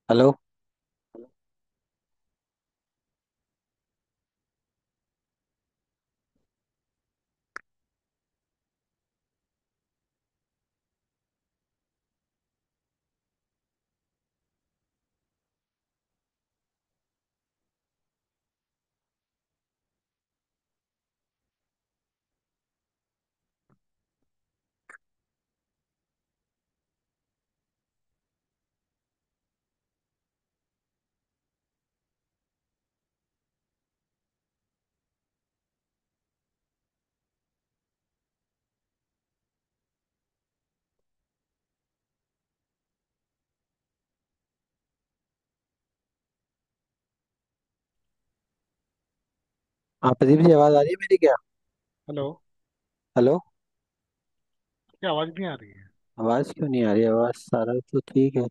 Hello. हाँ, प्रदीप जी, आवाज आ रही है मेरी क्या? हेलो। हेलो। क्या आवाज नहीं आ रही है? आवाज क्यों नहीं आ रही? आवाज सारा तो ठीक है।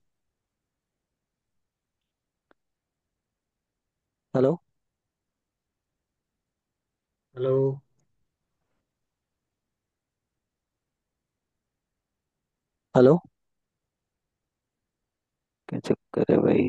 हेलो। हेलो। हेलो। क्या चक्कर है भाई?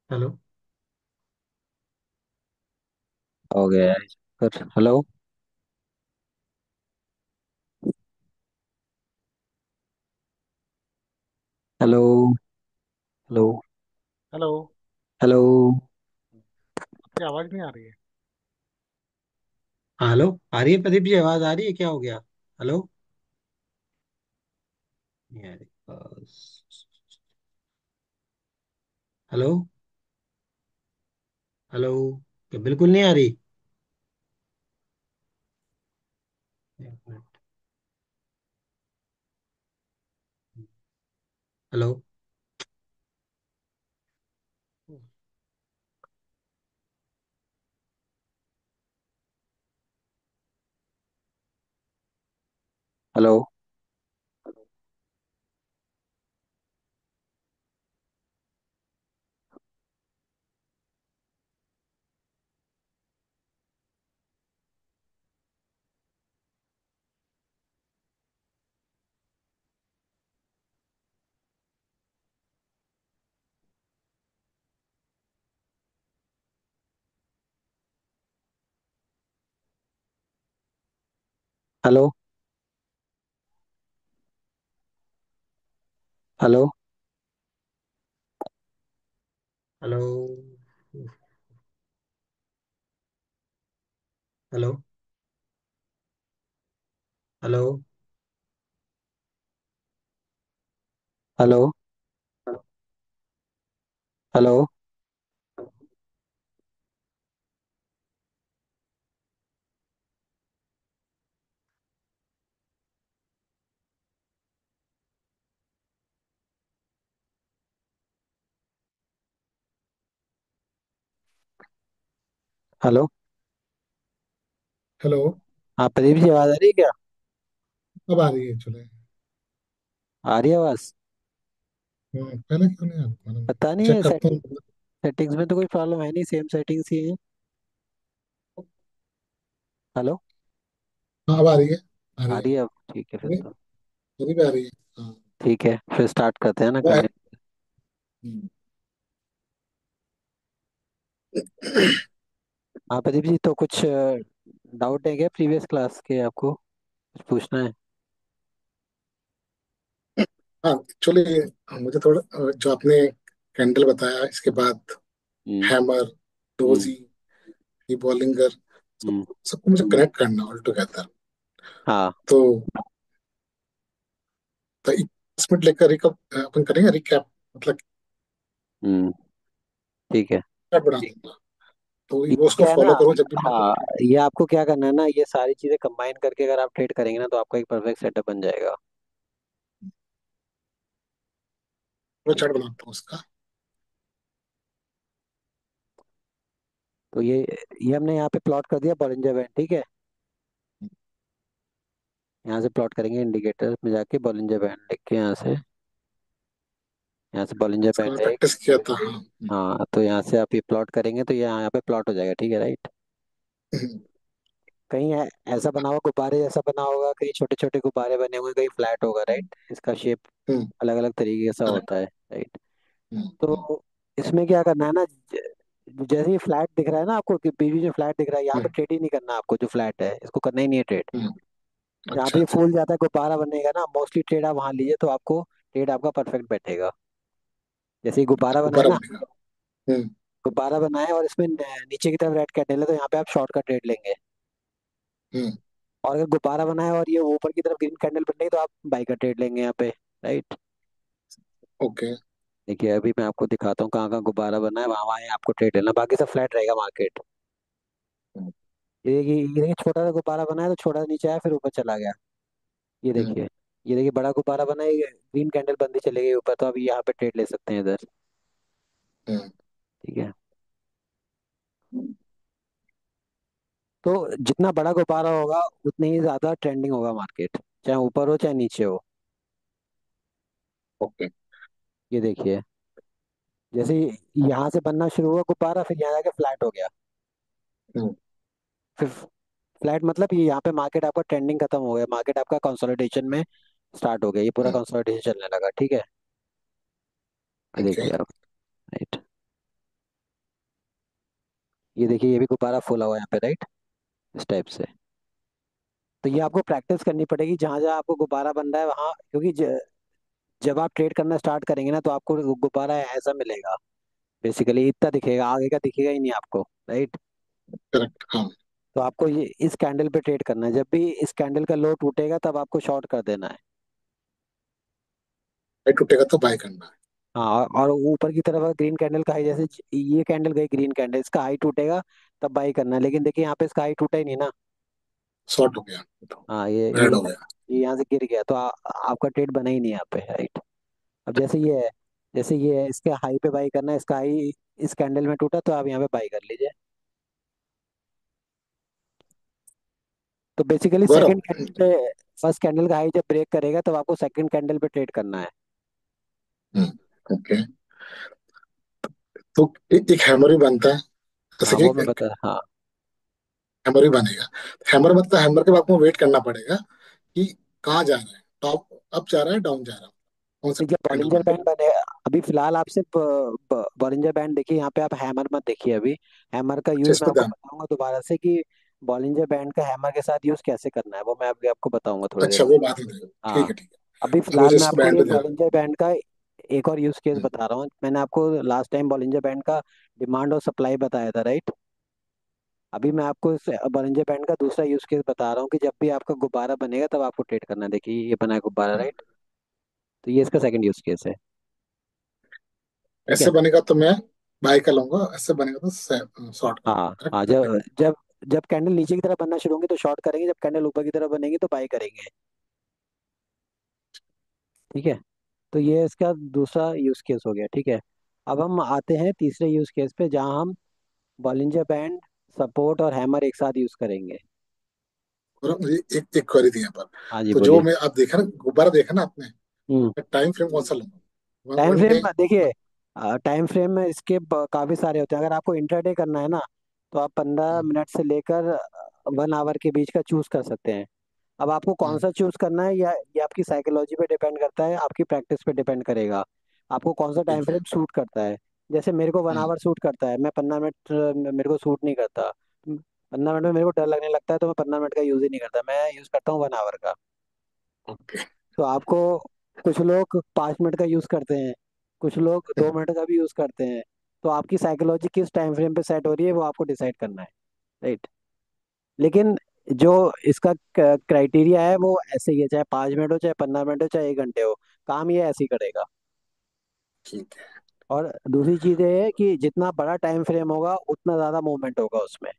हेलो। हो गया है चक्कर। Hello. Hello. Hello. Hello. Hello. क्या आवाज नहीं आ रही है? हाँ, हेलो। आ रही है प्रदीप जी? आवाज आ रही है? क्या हो गया? हेलो। नहीं आ रही। हेलो। हेलो। क्या बिल्कुल नहीं आ रही? एक minute. Hello. Hello. Hello. Hello. Hello. Hello. Hello. Hello. Hello. Hello. Hello. हाँ, प्रदीप जी, आवाज आ रही है क्या? अब आ रही है, चले। आ रही है आवाज? पहले क्यों नहीं आ रही मालूम पता नहीं, नहीं चेक है। करता हूँ। सेटिंग्स में तो कोई प्रॉब्लम है नहीं, सेम सेटिंग्स ही है। हेलो। हाँ, अब आ रही है। आ आ रही है। रही है अब? ठीक है फिर अभी तो। अभी भी आ रही है। हाँ। ठीक है, फिर स्टार्ट करते हैं ना वो है। करने। हम्म। हाँ प्रदीप जी, तो कुछ डाउट है क्या प्रीवियस क्लास के? आपको कुछ पूछना है? हाँ, एक्चुअली मुझे थोड़ा जो आपने कैंडल बताया, इसके बाद हम्म। हैमर, हम्म। डोजी, बॉलिंगर, हम्म। सबको मुझे कनेक्ट करना ऑल टुगेदर। हाँ। तो 10 मिनट लेकर अपन करेंगे रिकैप, मतलब हम्म। ठीक है। क्या बना दूंगा, तो ये वो उसको क्या है ना, फॉलो करो जब भी मैं हाँ, ये आपको क्या करना है ना, ये सारी चीजें कंबाइन करके अगर आप ट्रेड करेंगे ना तो आपका एक परफेक्ट सेटअप बन जाएगा। वो ठीक चार्ट है। बनाता हूँ उसका। तो ये हमने यहाँ पे प्लॉट कर दिया बॉलिंजर बैंड, ठीक है। यहाँ से प्लॉट करेंगे इंडिकेटर में जाके बॉलिंजर बैंड लिख के, यहाँ से बॉलिंजर इसका बैंड मैंने है एक। प्रैक्टिस किया था, हाँ। हाँ, तो यहाँ से आप ये प्लॉट करेंगे तो ये यहाँ पे प्लॉट हो जाएगा, ठीक है, राइट। हम्म, कहीं ऐसा बना हुआ गुब्बारे जैसा बना होगा, कहीं छोटे छोटे गुब्बारे बने हुए, कहीं फ्लैट होगा, राइट। इसका शेप हम्म, अलग अलग तरीके का करेक्ट। होता है, राइट। हम्म, हम्म, तो इसमें क्या करना है ना, जैसे ही फ्लैट दिख रहा है ना आपको, कि बीच बीच में फ्लैट दिख रहा है, यहाँ पे हम्म, ट्रेड ही नहीं करना आपको, जो फ्लैट है इसको करना ही नहीं है ट्रेड। हम्म, जहाँ अच्छा पे ये अच्छा। फूल जाता है गुब्बारा बनेगा ना, मोस्टली ट्रेड आप वहां लीजिए तो आपको ट्रेड आपका परफेक्ट बैठेगा। जैसे ही गुब्बारा बनाए दोबारा ना, बनेगा। हम्म, गुब्बारा बनाए और इसमें नीचे की तरफ रेड कैंडल है, तो यहाँ पे आप शॉर्ट का ट्रेड लेंगे। हम्म, और अगर गुब्बारा बनाए और ये ऊपर की तरफ ग्रीन कैंडल बन रही है तो आप बाई का ट्रेड लेंगे यहाँ पे, राइट। ओके। देखिए अभी मैं आपको दिखाता हूँ कहाँ कहाँ गुब्बारा बना है, वहाँ वहाँ आपको ट्रेड लेना, बाकी सब फ्लैट रहेगा मार्केट। हम्म, ये देखिए छोटा सा गुब्बारा बना है तो छोटा सा नीचे आया फिर ऊपर चला गया। ये हम्म, देखिए, ये देखिए बड़ा गुब्बारा बना है, ये ग्रीन कैंडल बंदी चली गई ऊपर, तो अभी यहाँ पे ट्रेड ले सकते हैं इधर। हम्म, ठीक है। तो जितना बड़ा गुब्बारा होगा उतनी ही ज्यादा ट्रेंडिंग होगा मार्केट, चाहे ऊपर हो चाहे नीचे हो। ओके। ये देखिए, जैसे यहाँ से बनना शुरू हुआ गुब्बारा, फिर यहाँ जाके फ्लैट हो गया। हम्म, फिर फ्लैट मतलब ये यहाँ पे मार्केट आपका ट्रेंडिंग खत्म हो गया, मार्केट आपका कंसोलिडेशन में स्टार्ट हो गया, ये पूरा हम्म, कंसोलिडेशन चलने लगा, ठीक है। ये ओके। देखिए आप, राइट। ये देखिए ये भी गुब्बारा फूला हुआ है यहाँ पे, राइट, इस टाइप से। तो ये आपको प्रैक्टिस करनी पड़ेगी, जहां जहां आपको गुब्बारा बन रहा है वहां, क्योंकि जब आप ट्रेड करना स्टार्ट करेंगे ना तो आपको गुब्बारा ऐसा मिलेगा, बेसिकली इतना दिखेगा, आगे का दिखेगा ही नहीं आपको, राइट। करेक्ट, हाँ। तो आपको ये इस कैंडल पे ट्रेड करना है, जब भी इस कैंडल का लो टूटेगा तब आपको शॉर्ट कर देना है। भाई टूटेगा तो बाय करना है। हाँ, और ऊपर की तरफ ग्रीन कैंडल का हाई, जैसे ये कैंडल गई ग्रीन कैंडल, इसका हाई टूटेगा तब बाई करना है, लेकिन देखिए यहाँ पे इसका हाई टूटा ही नहीं ना। शॉर्ट हो गया तो, हाँ, रेड हो गया। ये यहाँ से गिर गया तो आपका ट्रेड बना ही नहीं यहाँ पे, राइट। अब जैसे ये है, इसके हाई पे बाई करना है, इसका हाई इस कैंडल में टूटा तो आप यहाँ पे बाई कर लीजिए। तो बेसिकली दोबारा। सेकंड कैंडल पे, फर्स्ट कैंडल का हाई जब ब्रेक करेगा तब आपको सेकंड कैंडल पे ट्रेड करना है। हम्म, ओके। तो एक हैमर भी बनता है, जैसे हाँ, कि वो मैं बता, हाँ। हैमर भी बनेगा। हैमर मतलब हैमर के बाद में वेट करना पड़ेगा कि कहाँ जा रहा है, टॉप अप जा रहा है, डाउन जा रहा है, कौन सा जब कैंडल बॉलिंजर बैंड बनेगा। बने, अभी फिलहाल आप सिर्फ बॉलिंजर बैंड देखिए, यहाँ पे आप हैमर मत देखिए अभी। हैमर का अच्छा, यूज इस मैं पर आपको ध्यान। बताऊंगा दोबारा से, कि बॉलिंजर बैंड का हैमर के साथ यूज कैसे करना है, वो मैं अभी आपको बताऊंगा थोड़ी देर अच्छा, में। वो बात है, ठीक हाँ, है ठीक है। अभी अभी फिलहाल मैं जस्ट आपको बैंड ये पे ध्यान। बॉलिंजर बैंड का एक और यूज केस हम्म, बता रहा हूँ। मैंने आपको लास्ट टाइम बॉलिंजर बैंड का डिमांड और सप्लाई बताया था, राइट। अभी मैं आपको इस बॉलिंजर बैंड का दूसरा यूज केस बता रहा हूँ, कि जब भी आपका गुब्बारा बनेगा तब आपको ट्रेड करना है। देखिए ये बना है गुब्बारा, हम्म। राइट। तो ये इसका सेकंड यूज केस है, ठीक है। ऐसे बनेगा तो मैं बाय कर लूंगा, ऐसे बनेगा तो शॉर्ट करूंगा, हाँ हाँ, करेक्ट। जब जब जब कैंडल नीचे की तरफ बनना शुरू होंगे तो शॉर्ट करेंगे, जब कैंडल ऊपर की तरफ बनेगी तो बाई करेंगे, ठीक है। तो ये इसका दूसरा यूज केस हो गया, ठीक है। अब हम आते हैं तीसरे यूज केस पे, जहाँ हम बॉलिंजर बैंड, सपोर्ट और हैमर एक साथ यूज करेंगे। और मुझे एक एक क्वेरी थी यहाँ पर। हाँ जी, तो जो बोलिए। मैं आप देखा ना, गुब्बारा देखा ना आपने, हम्म। टाइम फ्रेम कौन सा लूंगा, टाइम वन फ्रेम डे। देखिए, टाइम फ्रेम में इसके काफी सारे होते हैं। अगर आपको इंटरडे करना है ना तो आप 15 मिनट से लेकर 1 आवर के बीच का चूज कर सकते हैं। अब आपको कौन सा चूज करना है, या ये आपकी साइकोलॉजी पे डिपेंड करता है, आपकी प्रैक्टिस पे डिपेंड करेगा, आपको कौन सा टाइम ठीक है। फ्रेम सूट करता है। जैसे मेरे को वन हम्म, आवर सूट करता है, मैं 15 मिनट मेरे को सूट नहीं करता। 15 मिनट में मेरे को डर लगने लगता है, तो मैं 15 मिनट का यूज ही नहीं करता, मैं यूज करता हूँ 1 आवर का। ओके। तो आपको, कुछ लोग 5 मिनट का यूज करते हैं, कुछ लोग 2 मिनट का भी यूज करते हैं। तो आपकी साइकोलॉजी किस टाइम फ्रेम पे सेट हो रही है वो आपको डिसाइड करना है, राइट। लेकिन जो इसका क्राइटेरिया है वो ऐसे ही है, चाहे 5 मिनट हो, चाहे 15 मिनट हो, चाहे 1 घंटे हो, काम ये ऐसे ही करेगा। ठीक है। और दूसरी चीज ये है कि जितना बड़ा टाइम फ्रेम होगा उतना ज्यादा मूवमेंट होगा उसमें।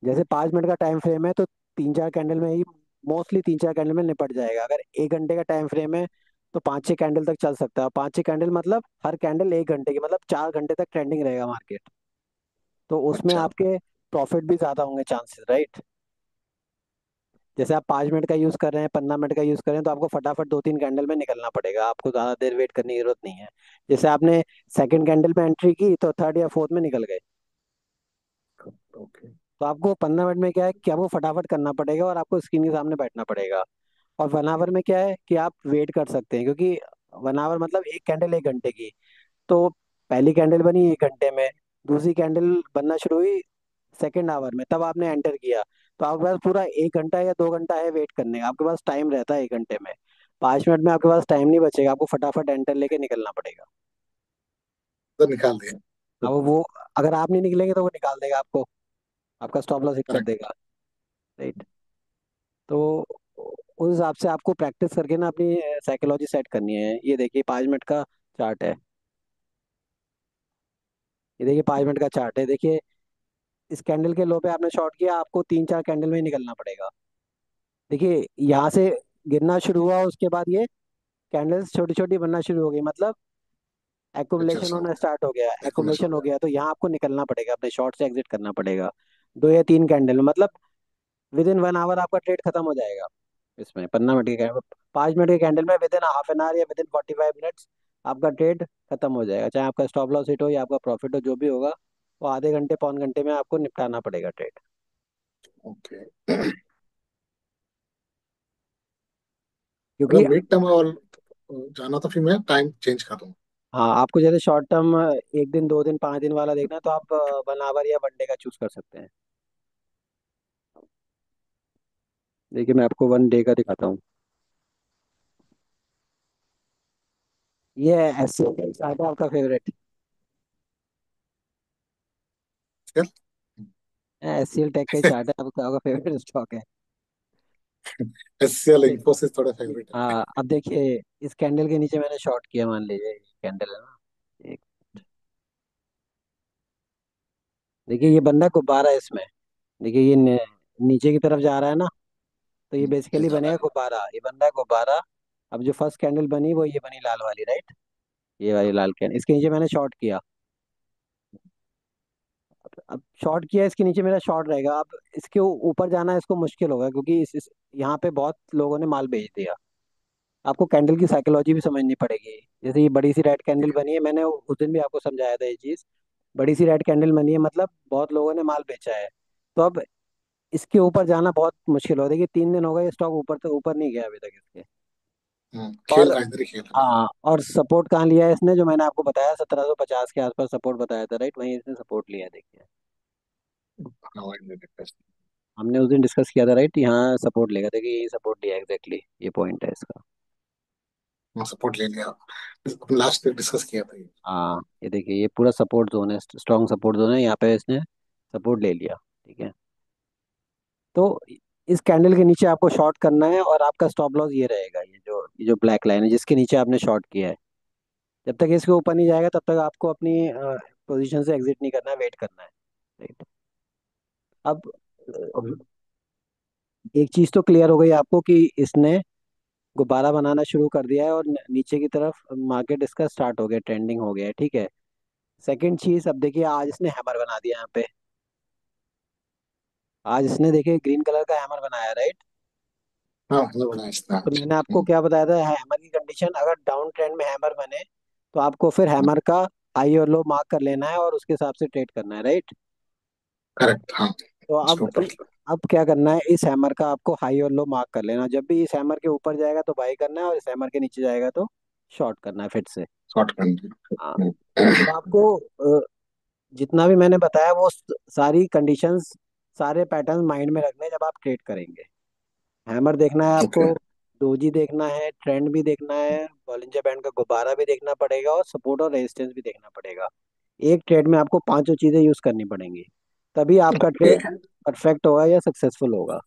जैसे 5 मिनट का टाइम फ्रेम है तो 3 4 कैंडल में ही, मोस्टली 3 4 कैंडल में निपट जाएगा। अगर 1 घंटे का टाइम फ्रेम है तो 5 6 कैंडल तक चल सकता है। 5 6 कैंडल मतलब हर कैंडल 1 घंटे की, मतलब 4 घंटे तक ट्रेंडिंग रहेगा मार्केट। तो उसमें अच्छा। आपके प्रॉफिट भी ज्यादा होंगे चांसेस, राइट। जैसे आप 5 मिनट का यूज कर रहे हैं, 15 मिनट का यूज कर रहे हैं, तो आपको फटाफट 2 3 कैंडल में निकलना पड़ेगा, आपको ज्यादा देर वेट करने की जरूरत नहीं है। जैसे आपने सेकंड कैंडल में एंट्री की तो थर्ड या फोर्थ में निकल गए। ओके। तो आपको 15 मिनट में क्या है कि आपको फटाफट करना पड़ेगा और आपको स्क्रीन के सामने बैठना पड़ेगा। और 1 आवर में क्या है कि आप वेट कर सकते हैं, क्योंकि 1 आवर मतलब एक कैंडल 1 घंटे की। तो पहली कैंडल बनी 1 घंटे में, दूसरी कैंडल बनना शुरू हुई सेकेंड आवर में, तब आपने एंटर किया। तो आपके पास पूरा 1 घंटा या 2 घंटा है वेट करने का, आपके पास टाइम रहता है 1 घंटे में। 5 मिनट में आपके पास टाइम नहीं बचेगा, आपको फटाफट एंटर लेके निकलना पड़ेगा। तो निकाल दिया। अब वो, अगर आप नहीं निकलेंगे तो वो निकाल देगा आपको, आपका स्टॉप लॉस हिट कर करेक्ट। देगा, राइट। तो उस हिसाब से आपको प्रैक्टिस करके ना अपनी साइकोलॉजी सेट करनी है। ये देखिए 5 मिनट का चार्ट है, ये देखिए 5 मिनट का चार्ट है, देखिए इस कैंडल के लो पे आपने शॉर्ट किया, आपको 3 4 कैंडल में ही निकलना पड़ेगा। देखिए यहाँ से गिरना शुरू हुआ, उसके बाद ये कैंडल्स छोटी छोटी बनना शुरू हो गई, मतलब अच्छा एक्युमुलेशन सा। होना स्टार्ट हो गया, एक्यूमुलेशन हो एक्युमुलेशन हो गया। गया, तो यहाँ आपको निकलना पड़ेगा, अपने शॉर्ट से एग्जिट करना पड़ेगा 2 या 3 कैंडल में, मतलब विद इन 1 आवर आपका ट्रेड खत्म हो जाएगा। इसमें 15 मिनट के 5 मिनट के कैंडल में with in half an hour या विद इन 45 मिनट्स आपका ट्रेड खत्म हो जाएगा, चाहे आपका स्टॉप लॉस हिट हो या आपका प्रॉफिट हो, जो भी होगा वो आधे घंटे 1 घंटे में आपको निपटाना पड़ेगा ट्रेड। ओके। अगर क्योंकि मिड टर्म और जाना तो फिर मैं टाइम चेंज कर दूँ। हाँ, आपको जैसे शॉर्ट टर्म 1 दिन 2 दिन 5 दिन वाला देखना है, तो आप 1 आवर या 1 डे का चूज कर सकते हैं। देखिए मैं आपको 1 डे का दिखाता हूँ। ये एस सी एल चार्ट है आपका फेवरेट, फिर एस सी एल टेक का ही चार्ट है आपका, आपका फेवरेट स्टॉक है। एचसीएल देख, इन्फोसिस थोड़ा फेवरेट है। हाँ अब देखिए इस कैंडल के नीचे मैंने शॉर्ट किया, मान लीजिए ये कैंडल है ना, एक, देखिए ये बंदा गुब्बारा है इसमें, देखिए ये नीचे की तरफ जा रहा है ना, तो ये ये बेसिकली ज्यादा बनेगा है। गुब्बारा, ये बन रहा है गुब्बारा। अब जो फर्स्ट कैंडल बनी वो ये बनी लाल वाली, राइट, ये वाली लाल कैंडल, इसके नीचे मैंने शॉर्ट किया। अब शॉर्ट किया, इसके नीचे मेरा शॉर्ट रहेगा। अब इसके ऊपर जाना इसको मुश्किल होगा, क्योंकि इस यहाँ पे बहुत लोगों ने माल बेच दिया। आपको कैंडल की साइकोलॉजी भी समझनी पड़ेगी। जैसे ये बड़ी सी रेड कैंडल बनी है, मैंने उस दिन भी आपको समझाया था ये चीज, बड़ी सी रेड कैंडल बनी है मतलब बहुत लोगों ने माल बेचा है। तो अब इसके ऊपर जाना बहुत मुश्किल हो, देखिए 3 दिन हो गए ये स्टॉक ऊपर तो ऊपर नहीं गया अभी तक इसके। खेल और रहा है, इधर ही खेल रहा है। हाँ, और सपोर्ट कहाँ लिया है इसने, जो मैंने आपको बताया 1750 के आसपास सपोर्ट बताया था, राइट, वहीं इसने सपोर्ट लिया है, देखिए हाँ वही मैंने देखा। हमने उस दिन डिस्कस किया था, राइट, यहाँ सपोर्ट लेगा, देखिए यही सपोर्ट लिया एग्जैक्टली, ये पॉइंट है इसका। हाँ सपोर्ट ले लिया। लास्ट पे डिस्कस किया था ये। हाँ ये देखिए ये पूरा सपोर्ट जोन है, स्ट्रॉन्ग सपोर्ट जोन है, यहाँ पे इसने सपोर्ट ले लिया, ठीक है। तो इस कैंडल के नीचे आपको शॉर्ट करना है, और आपका स्टॉप लॉस ये रहेगा, ये जो ब्लैक लाइन है जिसके नीचे आपने शॉर्ट किया है। जब तक इसके ऊपर नहीं जाएगा तब तक आपको अपनी पोजीशन से एग्जिट नहीं करना है, वेट करना है, राइट। अब एक चीज तो क्लियर हो गई आपको कि इसने गुब्बारा बनाना शुरू कर दिया है, और नीचे की तरफ मार्केट इसका स्टार्ट हो गया, ट्रेंडिंग हो गया है, ठीक है। सेकंड चीज, अब देखिए आज इसने हैमर बना दिया यहाँ पे, आज इसने देखिए ग्रीन कलर का हैमर बनाया, राइट। हाँ मतलब बना इसने तो आज। मैंने आपको क्या बताया था, हैमर की कंडीशन, अगर डाउन ट्रेंड में हैमर बने तो आपको फिर हैमर का हाई और लो मार्क कर लेना है और उसके हिसाब से ट्रेड करना है, राइट। करेक्ट हाँ। तो उसके ऊपर। अब क्या करना है, इस हैमर का आपको हाई और लो मार्क कर लेना, जब भी इस हैमर के ऊपर जाएगा तो बाई करना है, और इस हैमर के नीचे जाएगा तो शॉर्ट करना है फिर से। शॉर्ट करना हाँ, है। अब आपको जितना भी मैंने बताया वो सारी कंडीशंस, सारे पैटर्न माइंड में रखने हैं जब आप ट्रेड करेंगे। हैमर देखना है ओके। आपको, डोजी देखना है, ट्रेंड भी देखना है, बॉलिंजर बैंड का गुब्बारा भी देखना पड़ेगा, और सपोर्ट और रेजिस्टेंस भी देखना पड़ेगा। एक ट्रेड में आपको पांचों चीजें यूज करनी पड़ेंगी, तभी आपका ओके। ट्रेड परफेक्ट होगा या सक्सेसफुल होगा।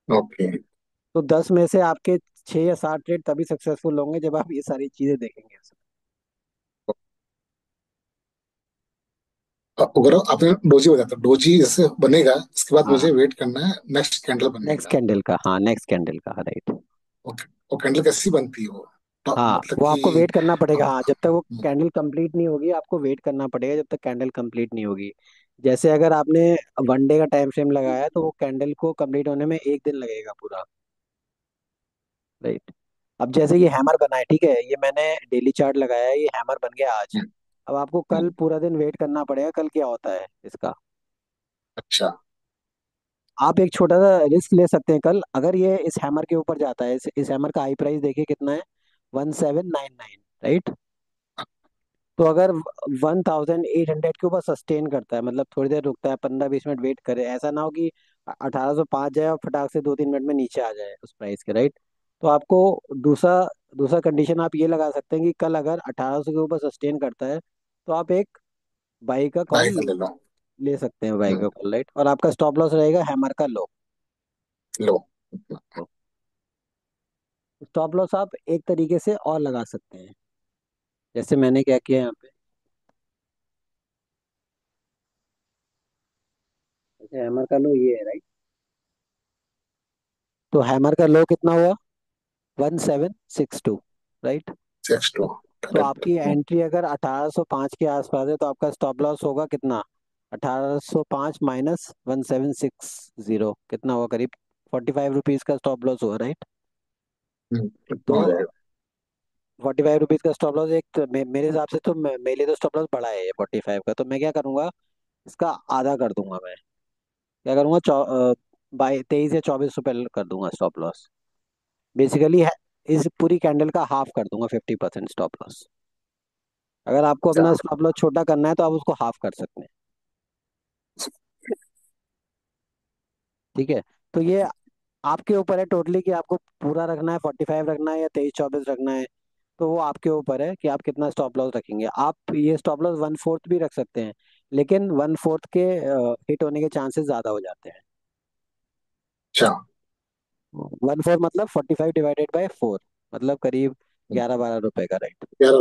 ओके। तो 10 में से आपके 6 या 7 ट्रेड तभी सक्सेसफुल होंगे जब आप ये सारी चीजें देखेंगे। अगर आपने डोजी बताया तो डोजी जैसे बनेगा, इसके बाद हाँ, मुझे वेट करना है नेक्स्ट कैंडल बनने नेक्स्ट का। कैंडल का, हाँ नेक्स्ट कैंडल का, राइट। ओके। वो कैंडल कैसी बनती है वो? तो हाँ, मतलब वो कि आपको वेट करना पड़ेगा, हाँ जब तक वो हम्म, कैंडल कंप्लीट नहीं होगी आपको वेट करना पड़ेगा जब तक कैंडल कंप्लीट नहीं होगी। जैसे अगर आपने 1 डे का टाइम फ्रेम लगाया है तो वो कैंडल को कंप्लीट होने में 1 दिन लगेगा पूरा, राइट। अब जैसे ये हैमर बना है, ठीक है, ये मैंने डेली चार्ट लगाया है, ये हैमर बन गया आज। हम्म, अब आपको कल हम्म, पूरा दिन वेट करना पड़ेगा, कल क्या होता है इसका। अच्छा। आप एक छोटा सा रिस्क ले सकते हैं, कल अगर ये इस हैमर के ऊपर जाता है, इस हैमर का हाई प्राइस देखिए कितना है, 1799, राइट। तो अगर 1800 के ऊपर सस्टेन करता है, मतलब थोड़ी देर रुकता है, 15-20 मिनट वेट करे, ऐसा ना हो कि 1805 जाए और फटाक से 2-3 मिनट में नीचे आ जाए उस प्राइस के, राइट। तो आपको दूसरा दूसरा कंडीशन आप ये लगा सकते हैं कि कल अगर 1800 के ऊपर सस्टेन करता है तो आप एक बाई का बाय कॉल कर ले लो। ले सकते हैं, बाई हम्म, का कॉल, राइट। और आपका स्टॉप लॉस रहेगा हैमर का लो। लो। स्टॉप लॉस आप एक तरीके से और लगा सकते हैं, जैसे मैंने क्या किया यहाँ पे, जैसे हैमर का लो ये है, राइट। तो हैमर का लो कितना हुआ, 1762, राइट। Six two. तो करेक्ट। आपकी एंट्री अगर 1805 के आसपास है तो आपका स्टॉप लॉस होगा कितना, 1805 माइनस 1760, कितना हुआ, करीब 45 रुपीज का स्टॉप लॉस हुआ, राइट। कितना तो हो जाएगा? 45 रुपीज का स्टॉप लॉस, एक तो मेरे हिसाब से तो मेरे लिए तो स्टॉप लॉस बड़ा है ये 45 का, तो मैं क्या करूंगा, इसका आधा कर दूंगा मैं। क्या करूंगा, 23 या 24 रुपये कर दूंगा स्टॉप लॉस, बेसिकली है। इस पूरी कैंडल का हाफ कर दूंगा, 50% स्टॉप लॉस। अगर आपको अच्छा। अपना स्टॉप लॉस छोटा करना है तो आप उसको हाफ कर सकते हैं, ठीक है। तो ये आपके ऊपर है टोटली कि आपको पूरा रखना है 45 रखना है या 23-24 रखना है। तो वो आपके ऊपर है कि आप कितना स्टॉप लॉस रखेंगे। आप ये स्टॉप लॉस 1/4 भी रख सकते हैं, लेकिन 1/4 के हिट होने के चांसेस ज्यादा हो जाते हैं। 1/4 मतलब 45 डिवाइडेड बाय 4, मतलब करीब 11-12 रुपए का, राइट। यार।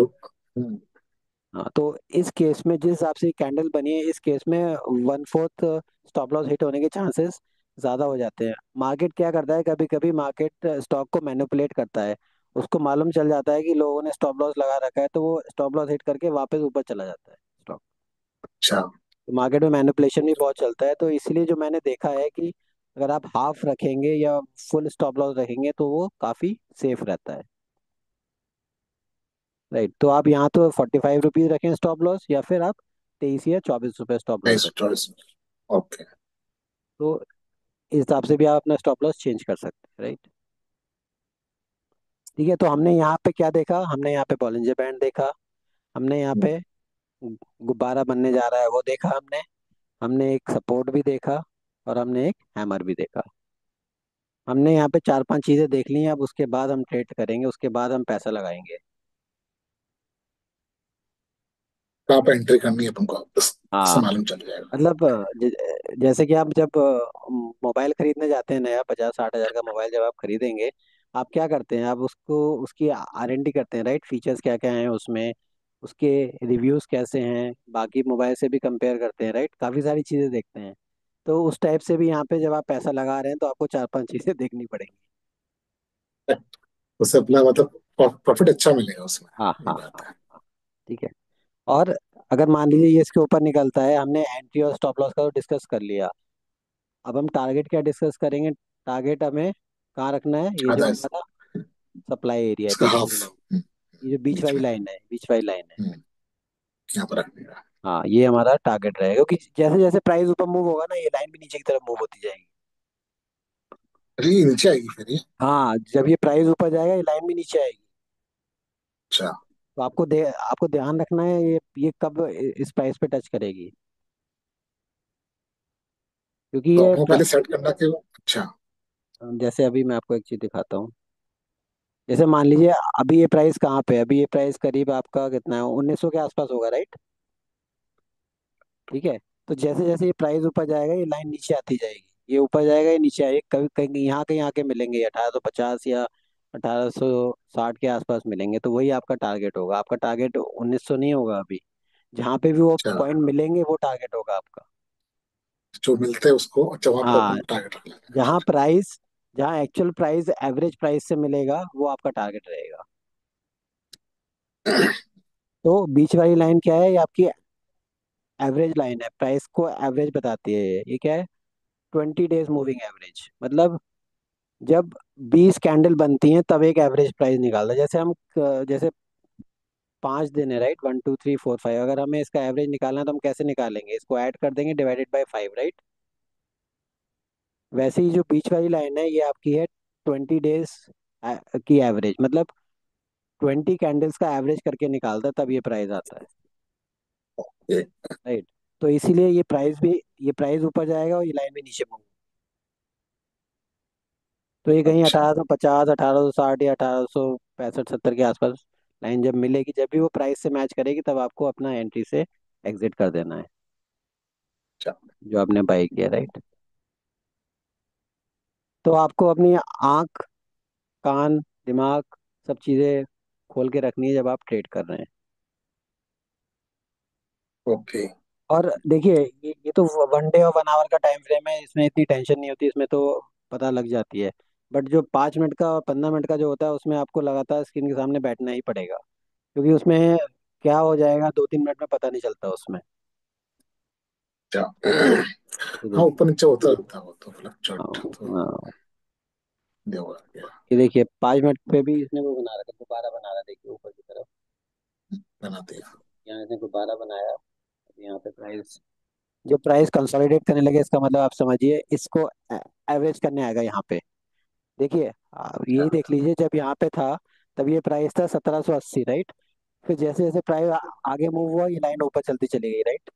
हाँ, तो इस केस में जिस हिसाब से कैंडल बनी है, इस केस में 1/4 स्टॉप लॉस हिट होने के चांसेस ज्यादा हो जाते हैं। मार्केट क्या करता है, कभी कभी मार्केट स्टॉक को मैनिपुलेट करता है। उसको मालूम चल जाता है कि लोगों ने स्टॉप लॉस लगा रखा है, तो वो स्टॉप लॉस हिट करके वापस ऊपर चला जाता है स्टॉक। अच्छा। तो मार्केट में मैनिपुलेशन भी बहुत चलता है, तो इसलिए जो मैंने देखा है कि अगर आप हाफ रखेंगे या फुल स्टॉप लॉस रखेंगे तो वो काफी सेफ रहता है, राइट। तो आप यहाँ तो 45 रुपीज रखें स्टॉप लॉस, या फिर आप 23 या 24 रुपये स्टॉप लॉस नाइस रखें। चॉइस। ओके। तो इस हिसाब से भी आप अपना स्टॉप लॉस चेंज कर सकते हैं, राइट। ठीक है, तो हमने यहाँ पे क्या देखा, हमने यहाँ पे बॉलिंजर बैंड देखा, हमने यहाँ पे गुब्बारा बनने जा रहा है वो देखा, हमने हमने एक सपोर्ट भी देखा, और हमने एक हैमर भी देखा। हमने यहाँ पे 4-5 चीजें देख ली हैं, अब उसके बाद हम ट्रेड करेंगे, उसके बाद हम पैसा लगाएंगे। कहाँ पे एंट्री करनी है तुमको बस से हाँ, मालूम चल जाएगा। मतलब जैसे कि आप जब मोबाइल खरीदने जाते हैं नया 50-60 हजार का मोबाइल जब आप खरीदेंगे, आप क्या करते हैं, आप उसको उसकी R&D करते हैं, राइट। फीचर्स क्या क्या हैं उसमें, उसके रिव्यूज कैसे हैं, बाकी मोबाइल से भी कंपेयर करते हैं, राइट। काफ़ी सारी चीज़ें देखते हैं। तो उस टाइप से भी यहाँ पे जब आप पैसा लगा रहे हैं तो आपको 4-5 चीज़ें देखनी पड़ेंगी। उससे अपना मतलब प्रॉफिट अच्छा मिलेगा उसमें। हाँ ये हाँ हाँ बात है। हाँ, ठीक है। और अगर मान लीजिए ये इसके ऊपर निकलता है, हमने एंट्री और स्टॉप लॉस का तो डिस्कस कर लिया, अब हम टारगेट क्या डिस्कस करेंगे। टारगेट हमें कहाँ रखना है, ये जो आधा हमारा सप्लाई एरिया है, इसका बीच हाफ। वाली लाइन, ये जो बीच बीच वाली में। लाइन है, बीच वाली लाइन है। हम्म, यहाँ पर रखने का। हाँ, ये हमारा टारगेट रहेगा, क्योंकि जैसे जैसे प्राइस ऊपर मूव होगा ना, ये लाइन भी नीचे की तरफ मूव होती जाएगी। अरे ये नीचे आएगी फिर ये? हाँ, जब ये प्राइस ऊपर जाएगा ये लाइन भी नीचे आएगी। अच्छा। तो आपको ध्यान रखना है ये कब इस प्राइस पे टच करेगी, क्योंकि तो ये अपने पहले सेट करना कि अच्छा। जैसे अभी मैं आपको एक चीज दिखाता हूँ। जैसे मान लीजिए अभी ये प्राइस कहाँ पे है, अभी ये प्राइस करीब आपका कितना है, 1900 के आसपास होगा, राइट। ठीक है। तो जैसे जैसे ये प्राइस ऊपर जाएगा ये लाइन नीचे आती जाएगी, ये ऊपर जाएगा ये नीचे आएगा, कभी कहीं यहाँ कहीं आके मिलेंगे 1850 या 1860 के आसपास मिलेंगे, तो वही आपका टारगेट होगा। आपका टारगेट 1900 नहीं होगा अभी, जहाँ पे भी वो अच्छा, पॉइंट मिलेंगे वो टारगेट होगा आपका। जो मिलते हैं उसको अच्छा वहां पे हाँ, अपन टारगेट रख लेंगे। जहाँ प्राइस, जहाँ एक्चुअल प्राइस एवरेज प्राइस से मिलेगा वो आपका टारगेट रहेगा। तो बीच वाली लाइन क्या है, ये आपकी एवरेज लाइन है, प्राइस को एवरेज बताती है ये क्या है, 20 डेज मूविंग एवरेज। मतलब जब 20 कैंडल बनती हैं तब एक एवरेज प्राइस निकालता है। जैसे हम जैसे 5 दिन है राइट, 1 2 3 4 5, अगर हमें इसका एवरेज निकालना है तो हम कैसे निकालेंगे, इसको ऐड कर देंगे डिवाइडेड बाय 5 राइट। वैसे ही जो बीच वाली लाइन है ये आपकी है 20 डेज की एवरेज, मतलब 20 कैंडल्स का एवरेज करके निकालता है तब ये प्राइस आता है ये राइट। तो इसीलिए ये प्राइस भी, ये प्राइस ऊपर जाएगा और ये लाइन भी नीचे मूव। तो ये कहीं अच्छा 1850 1860 या 1865 70 के आसपास लाइन जब मिलेगी, जब भी वो प्राइस से मैच करेगी तब आपको अपना एंट्री से एग्जिट कर देना है अच्छा। जो आपने बाई किया राइट। तो आपको अपनी आंख, कान, दिमाग, सब चीज़ें खोल के रखनी है जब आप ट्रेड कर रहे हैं। ओके। और देखिए ये तो 1 डे और 1 आवर का टाइम फ्रेम है, इसमें इतनी टेंशन नहीं होती, इसमें तो पता लग जाती है। बट जो 5 मिनट का और 15 मिनट का जो होता है उसमें आपको लगातार स्क्रीन के सामने बैठना ही पड़ेगा, क्योंकि उसमें क्या हो जाएगा 2 3 मिनट में पता नहीं चलता उसमें। अच्छा। ये हाँ, देखिए। ऊपर नीचे होता रहता है वो तो हाँ, फ्लक्चुएट तो हाँ, देगा गया। ये देखिए 5 मिनट पे भी इसने वो बना रखा, दोबारा बना रहा है, देखिए ऊपर की तरफ। बना दिया। यहाँ इसने दोबारा बनाया, अब यहाँ पे प्राइस, जो प्राइस कंसोलिडेट करने लगे इसका मतलब आप समझिए इसको एवरेज करने आएगा यहाँ पे। देखिए आप अच्छा यही देख लीजिए, जब यहाँ पे था तब ये प्राइस था 1780 राइट। फिर जैसे जैसे प्राइस आगे मूव हुआ ये लाइन ऊपर चलती चली गई राइट।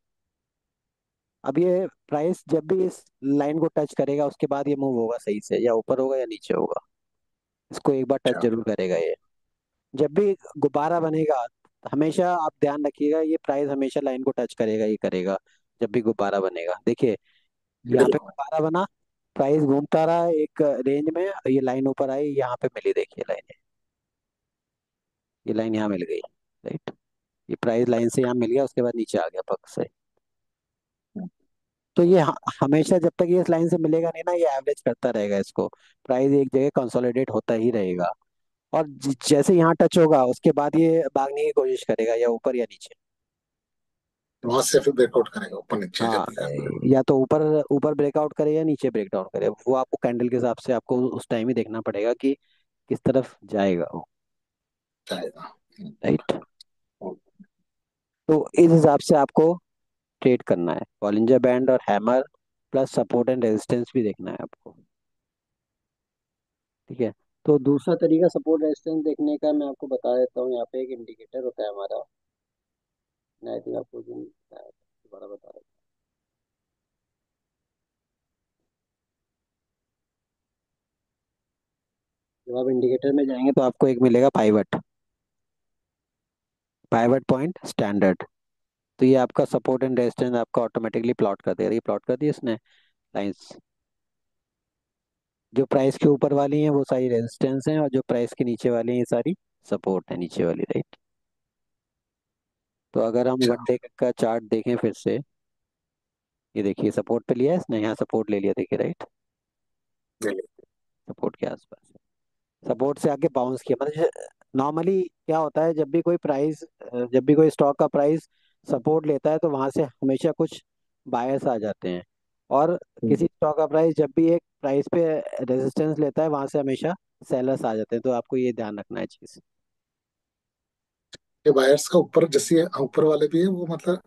अब ये प्राइस जब भी इस लाइन को टच करेगा उसके बाद ये मूव होगा सही से, या ऊपर होगा या नीचे होगा, इसको एक बार टच अच्छा। जरूर करेगा ये। जब भी गुब्बारा बनेगा हमेशा आप ध्यान रखिएगा ये प्राइस हमेशा लाइन को टच करेगा ही करेगा। जब भी गुब्बारा बनेगा देखिए, यहाँ पे गुब्बारा बना, प्राइस घूमता रहा एक रेंज में, ये लाइन ऊपर आई, यहाँ पे मिली, देखिए लाइन, ये लाइन यहाँ मिल गई राइट। ये प्राइस लाइन से यहाँ मिल गया, उसके बाद नीचे आ गया पग से। तो ये हमेशा जब तक ये इस लाइन से मिलेगा नहीं ना, ये एवरेज करता रहेगा इसको, प्राइस एक जगह कंसोलिडेट होता ही रहेगा। और जैसे यहाँ टच होगा उसके बाद ये भागने की कोशिश करेगा, या ऊपर या नीचे। वहां से फिर ब्रेकआउट करेगा ऊपर नीचे हाँ, जब भी जाना है। या तो ऊपर ऊपर ब्रेकआउट करे या नीचे ब्रेकडाउन करे, वो आपको कैंडल के हिसाब से आपको उस टाइम ही देखना पड़ेगा कि किस तरफ जाएगा वो जाएगा। राइट। तो इस हिसाब से आपको ट्रेड करना है, बॉलिंजर बैंड और hammer plus support and resistance भी देखना है आपको, ठीक है। तो दूसरा तरीका सपोर्ट रेजिस्टेंस देखने का मैं आपको बता देता हूँ, यहाँ पे एक इंडिकेटर होता है हमारा, मैं आई थिंक आपको उस दिन बताया था, दोबारा बता रहा हूँ। जब आप इंडिकेटर में जाएंगे तो आपको एक मिलेगा पाइवट, पाइवट पॉइंट स्टैंडर्ड। तो ये आपका सपोर्ट एंड रेजिस्टेंस आपका ऑटोमेटिकली प्लॉट कर देगा, ये प्लॉट कर दिया इसने लाइंस। जो प्राइस के ऊपर वाली हैं वो सारी रेजिस्टेंस हैं, और जो प्राइस के नीचे वाली हैं ये सारी सपोर्ट है नीचे वाली राइट। तो अगर हम अच्छा। 1 डे का चार्ट देखें फिर से, ये देखिए सपोर्ट पे लिया है इसने, यहाँ सपोर्ट ले लिया देखिए राइट, ले ली। सपोर्ट के आसपास, सपोर्ट से आगे बाउंस किया। मतलब नॉर्मली क्या होता है, जब भी कोई प्राइस, जब भी कोई स्टॉक का प्राइस सपोर्ट लेता है तो वहां से हमेशा कुछ बायर्स आ जाते हैं, और किसी स्टॉक का प्राइस जब भी एक प्राइस पे रेजिस्टेंस लेता है वहां से हमेशा सेलर्स आ जाते हैं, तो आपको ये ध्यान रखना है चीज। ये वायर्स का ऊपर जैसे ऊपर वाले भी है वो मतलब।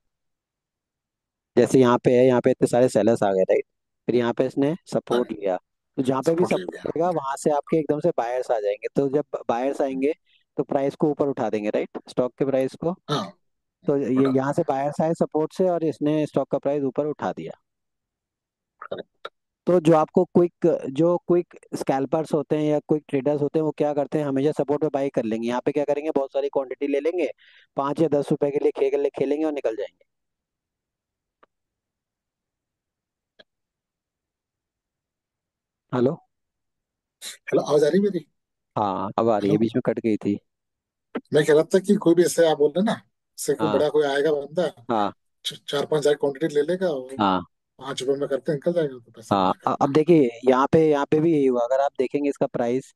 जैसे यहाँ पे है, यहाँ पे इतने सारे सेलर्स आ गए राइट, फिर यहाँ पे इसने हाँ, सपोर्ट लिया, तो जहाँ पे भी सपोर्ट ले सपोर्ट लिया। लेगा वहां से आपके एकदम से बायर्स आ जाएंगे, तो जब बायर्स आएंगे तो प्राइस को ऊपर उठा देंगे राइट, स्टॉक के प्राइस को। हाँ, तो ये बड़ा यहाँ से बायर्स आए सपोर्ट से और इसने स्टॉक का प्राइस ऊपर उठा दिया। करेक्ट। तो जो क्विक स्कैल्पर्स होते हैं या क्विक ट्रेडर्स होते हैं वो क्या करते हैं, हमेशा सपोर्ट पे बाई कर लेंगे, यहाँ पे क्या करेंगे बहुत सारी क्वांटिटी ले लेंगे, 5 या 10 रुपए के लिए खेलेंगे और निकल जाएंगे। हेलो। हेलो, आवाज आ रही है मेरी? हाँ अब आ रही है, हेलो। बीच में कट गई थी। मैं कह रहा था कि कोई भी ऐसे आप बोल रहे ना, जैसे कोई हाँ बड़ा कोई आएगा बंदा, हाँ चार पांच हजार क्वांटिटी ले लेगा और हाँ 5 रुपए में करके निकल जाएगा, तो पैसा हाँ। कमाएगा अब अपना। देखिए, यहाँ पे भी यही हुआ। अगर आप देखेंगे इसका प्राइस,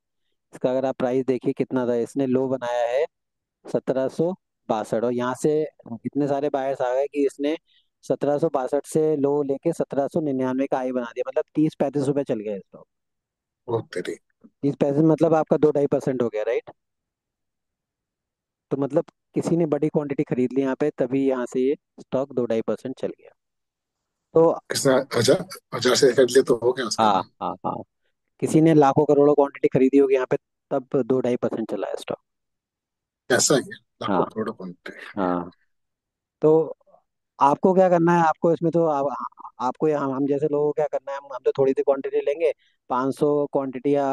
इसका अगर आप प्राइस देखिए कितना था, इसने लो बनाया है 1762, और यहाँ से इतने सारे बायर्स आ गए कि इसने 1762 से लो लेके 1799 का हाई बना दिया, मतलब 30-35 रुपए चल गया स्टॉक। वो तेरी। 30 पैसे मतलब आपका 2-2.5% हो गया, राइट। तो मतलब किसी ने बड़ी क्वांटिटी खरीद ली यहाँ पे, तभी यहाँ से ये स्टॉक 2-2.5% चल गया। तो किसने 1000 से कर लिए तो हो गया उसका हाँ काम। हाँ हाँ, किसी ने लाखों करोड़ों क्वांटिटी खरीदी होगी यहाँ पे, तब 2-2.5% चला है स्टॉक। ऐसा ही है, लाखों हाँ करोड़ों क्वांटिटी। हाँ। तो आपको क्या करना है, आपको इसमें तो आपको हम जैसे लोगों को क्या करना है, हम तो थोड़ी सी क्वांटिटी लेंगे। 500 क्वांटिटी या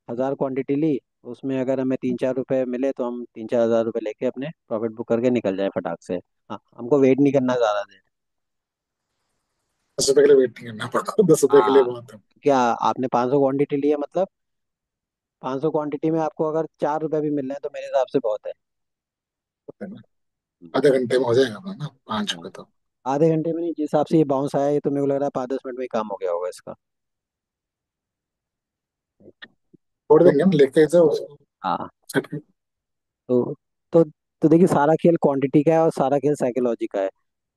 1000 क्वांटिटी ली, उसमें अगर हमें 3-4 रुपए मिले तो हम 3-4 हज़ार रुपए लेके अपने प्रॉफिट बुक करके निकल जाए फटाक से। हाँ, हमको वेट नहीं करना ज़्यादा देर। 10 रुपए के लिए वेट नहीं करना पड़ता, 10 रुपए के लिए हाँ, बहुत है। क्या आपने 500 क्वांटिटी ली है, मतलब 500 क्वांटिटी में आपको अगर 4 रुपए भी मिल रहे हैं तो मेरे हिसाब से बहुत है। है ना? आधे घंटे में हो जाएगा अपना ना, 5 रुपए हाँ, तो। आधे घंटे में नहीं, जिस हिसाब से ये बाउंस आया, ये तो मेरे को लग रहा है 5-10 मिनट में ही काम हो गया होगा इसका। छोड़ तो देंगे हम, लेके जाओ उसको। हाँ, सेट। तो तो तो देखिए, सारा खेल क्वांटिटी का है और सारा खेल साइकोलॉजी का है।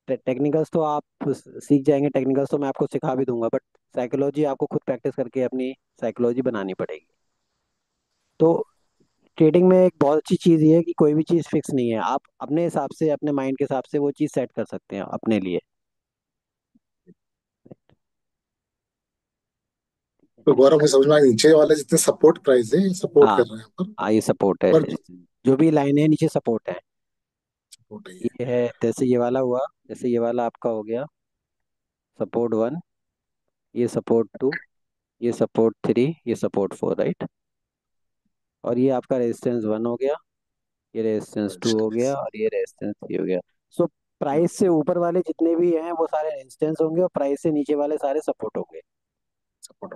टेक्निकल्स तो आप सीख जाएंगे, टेक्निकल्स तो मैं आपको सिखा भी दूंगा, बट साइकोलॉजी आपको खुद प्रैक्टिस करके अपनी साइकोलॉजी बनानी पड़ेगी। तो ट्रेडिंग में एक बहुत अच्छी चीज़ ये है कि कोई भी चीज़ फिक्स नहीं है, आप अपने हिसाब से, अपने माइंड के हिसाब से वो चीज़ सेट कर सकते हैं अपने लिए। तो गौरव में समझ में आया, नीचे वाले जितने सपोर्ट प्राइस है ये सपोर्ट हाँ कर रहे हैं पर। हाँ, ये सपोर्ट है। ऊपर जो भी लाइन है नीचे सपोर्ट है। सपोर्ट है ये। ये है, जैसे ये वाला हुआ, जैसे ये वाला आपका हो गया सपोर्ट 1, ये सपोर्ट 2, ये सपोर्ट 3, ये सपोर्ट 4, राइट। और ये आपका रेजिस्टेंस 1 हो गया, ये रेजिस्टेंस 2 हो गया, और ये रेजिस्टेंस 3 हो गया। सो प्राइस से ऊपर वाले जितने भी हैं वो सारे रेजिस्टेंस होंगे, और प्राइस से नीचे वाले सारे सपोर्ट होंगे। सपोर्ट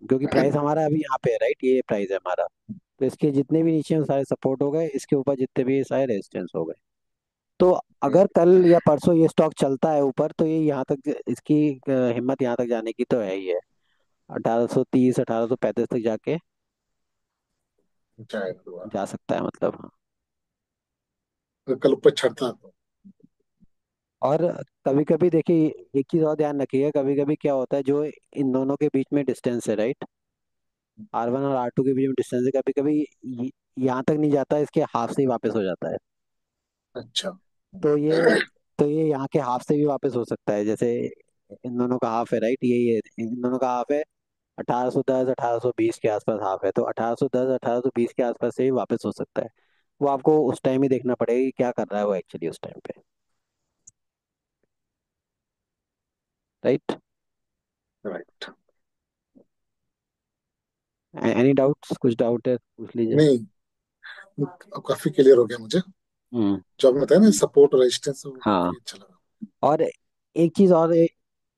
क्योंकि है। प्राइस हमारा अभी यहाँ पे है, राइट, ये प्राइस है हमारा। तो इसके जितने भी नीचे हैं वो सारे सपोर्ट हो गए, इसके ऊपर जितने भी हैं, सारे रेजिस्टेंस हो गए। तो अगर कल या परसों ये स्टॉक चलता है ऊपर, तो ये यहाँ तक, इसकी हिम्मत यहाँ तक जाने की तो है ही है। 1830 1835 तक जाके जाएगा जा दोबारा। सकता है, मतलब हाँ। अगर कल ऊपर चढ़ता तो। और कभी कभी देखिए, एक चीज और ध्यान रखिएगा, कभी कभी क्या होता है, जो इन दोनों के बीच में डिस्टेंस है, राइट, R1 और R2 के बीच में डिस्टेंस है, कभी कभी यहाँ तक नहीं जाता, इसके हाफ से ही वापस हो जाता है। अच्छा। तो ये यहाँ के हाफ से भी वापस हो सकता है, जैसे इन दोनों का हाफ है, राइट, ये इन दोनों का हाफ है। 1810 1820 के आसपास हाफ है, तो 1810 1820 के आसपास से ही वापस हो सकता है। वो आपको उस टाइम ही देखना पड़ेगा कि क्या कर रहा है वो एक्चुअली उस टाइम पे, राइट। राइट। एनी डाउट्स, कुछ डाउट है पूछ लीजिए। नहीं, अब काफी क्लियर हो गया मुझे। हम्म। जो आपने बताया ना सपोर्ट और रेजिस्टेंस, वो हाँ, काफी अच्छा लगा। और एक